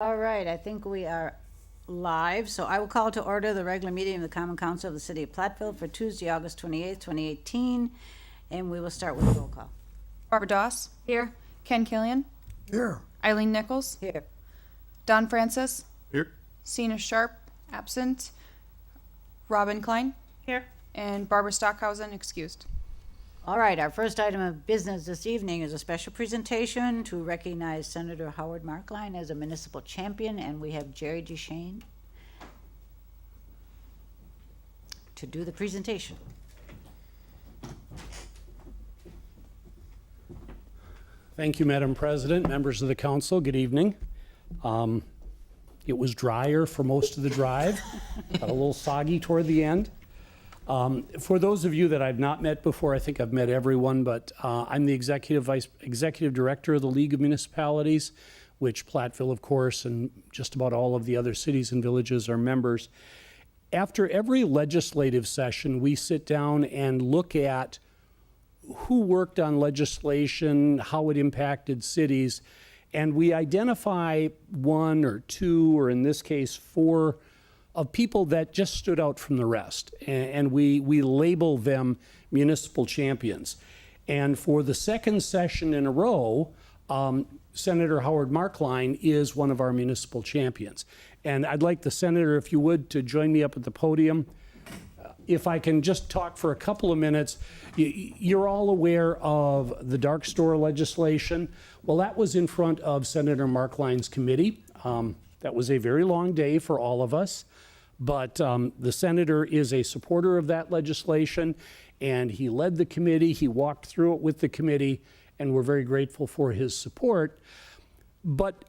All right, I think we are live, so I will call to order the regular meeting of the Common Council of the City of Platteville for Tuesday, August 28th, 2018, and we will start with roll call. Barbara Doss. Here. Ken Killian. Here. Eileen Nichols. Here. Don Francis. Here. Sina Sharp, absent. Robin Klein. Here. And Barbara Stockhausen, excused. All right, our first item of business this evening is a special presentation to recognize Senator Howard Markline as a municipal champion, and we have Jerry Duchesne to do the presentation. Thank you, Madam President, members of the council, good evening. It was drier for most of the drive, got a little soggy toward the end. For those of you that I've not met before, I think I've met everyone, but I'm the executive director of the League of Municipalities, which Platteville, of course, and just about all of the other cities and villages are members. After every legislative session, we sit down and look at who worked on legislation, how it impacted cities, and we identify one or two, or in this case, four of people that just stood out from the rest, and we label them municipal champions. And for the second session in a row, Senator Howard Markline is one of our municipal champions. And I'd like the Senator, if you would, to join me up at the podium. If I can just talk for a couple of minutes. You're all aware of the dark store legislation. Well, that was in front of Senator Markline's committee. That was a very long day for all of us. But the senator is a supporter of that legislation, and he led the committee. He walked through it with the committee, and we're very grateful for his support. But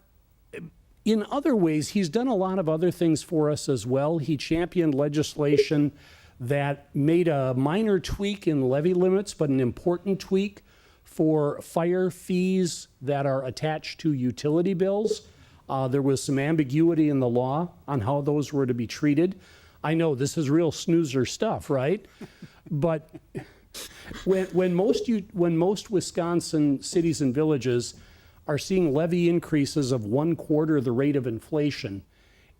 in other ways, he's done a lot of other things for us as well. He championed legislation that made a minor tweak in levy limits, but an important tweak for fire fees that are attached to utility bills. There was some ambiguity in the law on how those were to be treated. I know this is real snoozer stuff, right? But when most Wisconsin cities and villages are seeing levy increases of 1/4 the rate of inflation,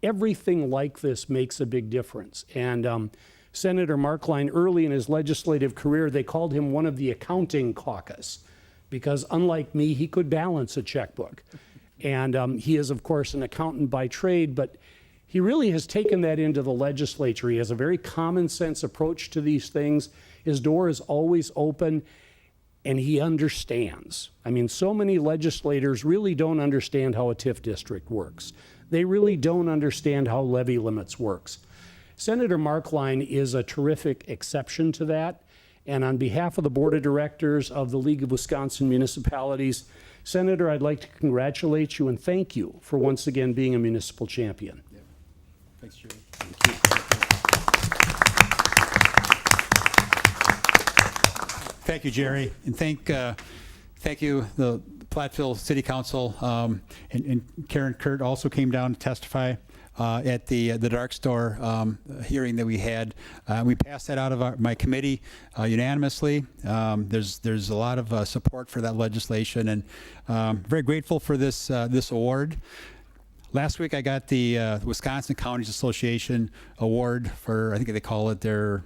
everything like this makes a big difference. And Senator Markline, early in his legislative career, they called him one of the accounting caucus, because unlike me, he could balance a checkbook. And he is, of course, an accountant by trade, but he really has taken that into the legislature. He has a very common sense approach to these things. His door is always open, and he understands. I mean, so many legislators really don't understand how a TIF district works. They really don't understand how levy limits works. Senator Markline is a terrific exception to that. And on behalf of the Board of Directors of the League of Wisconsin Municipalities, Senator, I'd like to congratulate you and thank you for once again being a municipal champion. Yeah. Thanks, Jerry. Thank you, Jerry, and thank you, the Platteville City Council, and Karen Kurt also came down to testify at the dark store hearing that we had. We passed that out of my committee unanimously. There's a lot of support for that legislation, and very grateful for this award. Last week I got the Wisconsin Counties Association award for, I think they call it their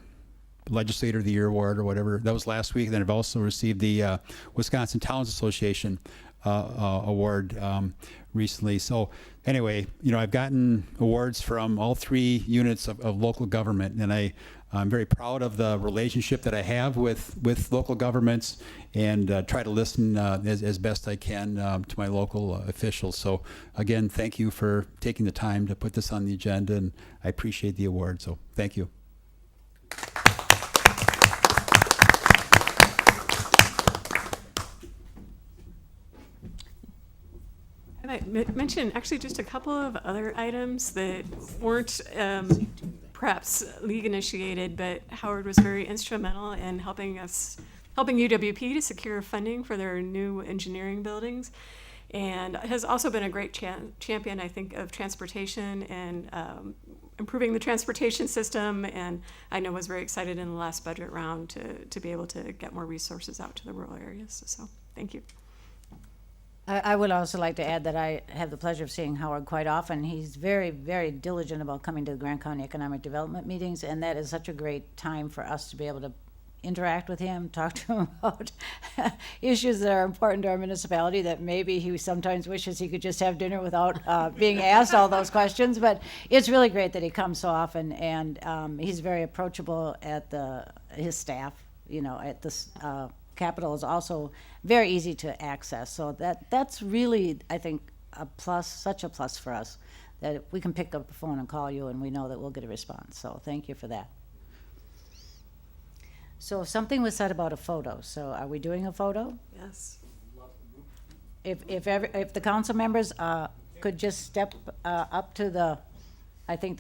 Legislator of the Year award or whatever. That was last week. Then I've also received the Wisconsin Towns Association award recently. So anyway, I've gotten awards from all three units of local government, and I'm very proud of the relationship that I have with local governments, and try to listen as best I can to my local officials. So again, thank you for taking the time to put this on the agenda, and I appreciate the award. So thank you. I might mention actually just a couple of other items that weren't perhaps league initiated, but Howard was very instrumental in helping UWP to secure funding for their new engineering buildings, and has also been a great champion, I think, of transportation and improving the transportation system, and I know was very excited in the last budget round to be able to get more resources out to the rural areas. So thank you. I would also like to add that I have the pleasure of seeing Howard quite often. He's very, very diligent about coming to the Grant County Economic Development meetings, and that is such a great time for us to be able to interact with him, talk to him about issues that are important to our municipality that maybe he sometimes wishes he could just have dinner without being asked all those questions. But it's really great that he comes so often, and he's very approachable at his staff, at this Capitol is also very easy to access. So that's really, I think, a plus, such a plus for us, that we can pick up the phone and call you and we know that we'll get a response. So thank you for that. So something was said about a photo. So are we doing a photo? Yes. If the council members could just step up to the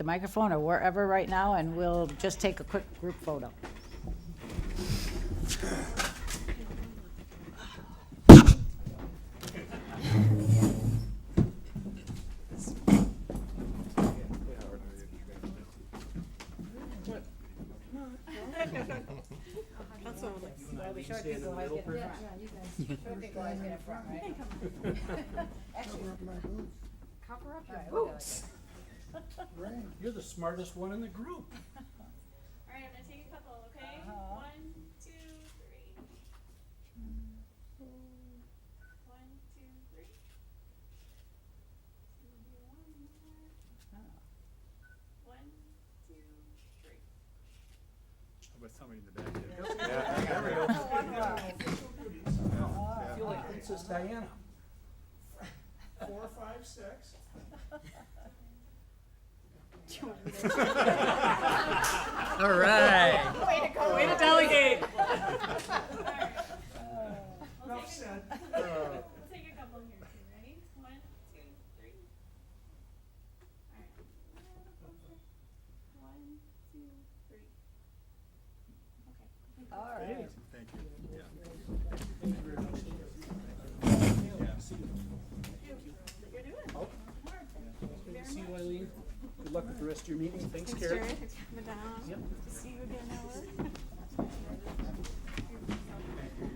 microphone or wherever right now, and we'll just take a quick group photo. You're the smartest one in the group. All right, I'm gonna take a couple, okay? 1, 2, 3. 1, 2, 3. One, two, three. How about somebody in the back there? I feel like Princess Diana. 4, 5, 6. All right. Way to delegate. Enough said. We'll take a couple here too. Ready? 1, 2, 3. All right. 1, 2, 3. Okay. All right. Thank you. See you, Eileen. Good luck with the rest of your meeting. Thanks, Thanks, Carrie. Jerry. Thanks for coming down. Yep. Good to see you again, Howard.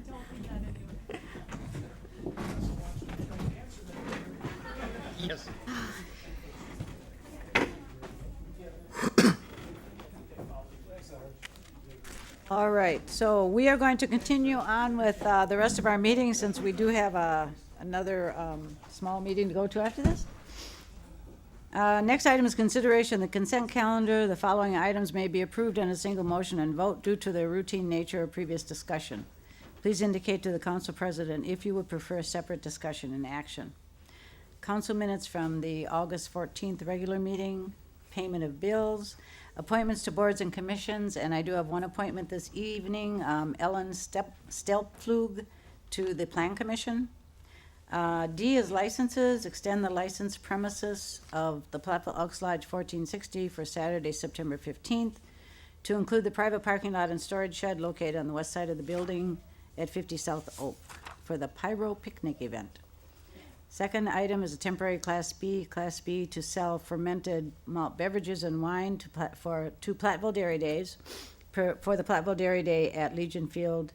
Don't leave that anywhere. Yes. All right, so we are going to continue on with the rest of our meeting since we do have another small meeting to go to after this. Next item is consideration of the consent calendar. The following items may be approved in a single motion and vote due to their routine nature of previous discussion. Please indicate to the council president if you would prefer separate discussion and action. Council minutes from the August 14th regular meeting, payment of bills, appointments to boards and commissions, and I do have one appointment this evening, Ellen Stelpflug to the Plan Commission. D is licenses, extend the license premises of the Platteville Elks Lodge 1460 for Saturday, September 15th, to include the private parking lot and storage shed located on the west side of the building at 50 South Oak for the Pyro Picnic event. Second item is a temporary Class B to sell fermented malt beverages and wine to Platteville Dairy Days, for the Platteville Dairy Day at Legion Field,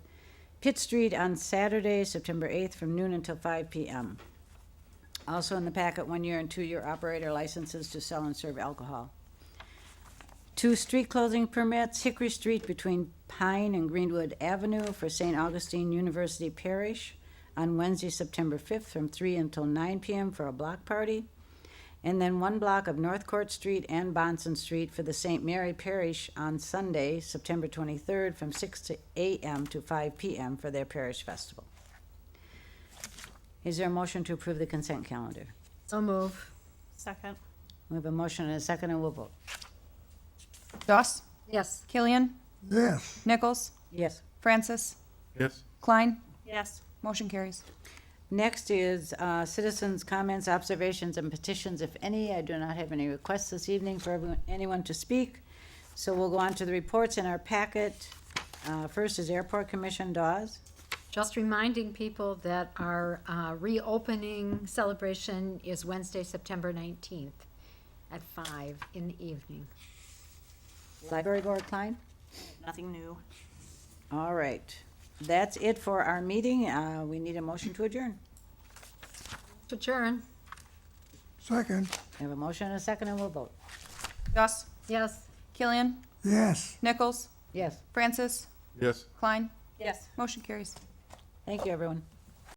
Pitt Street on Saturday, September 8th from noon until 5 p.m. Also in the packet, 1-year and 2-year operator licenses to sell and serve alcohol. 2 street closing permits, Hickory Street between Pine and Greenwood Avenue for St. Augustine University Parish on Wednesday, September 5th from 3 until 9 p.m. for a block party. And then 1 block of North Court Street and Bonson Street for the St. Mary Parish on Sunday, September 23rd from 6 a.m. to 5 p.m. for their parish festival. Is there a motion to approve the consent calendar? So move. Second. We have a motion and a second, and we'll vote. Doss, Yes. Killian, Yes. Nichols, Yes. Francis, Yes. Klein. Yes. Motion carries. Next is citizens' comments, observations, and petitions, if any. I do not have any requests this evening for anyone to speak. So we'll go on to the reports in our packet. First is Airport Commission, Dawes. Just reminding people that our reopening celebration is Wednesday, September 19th at 5 in the evening. Library Board, Klein. Nothing new. All right. That's it for our meeting. We need a motion to adjourn. to adjourn. Second, We have a motion and a second, and we'll vote. Doss, Yes. Killian, yes. Nichols, Yes, Francis, Yes. Klein. Yes. Motion carries. thank you, everyone.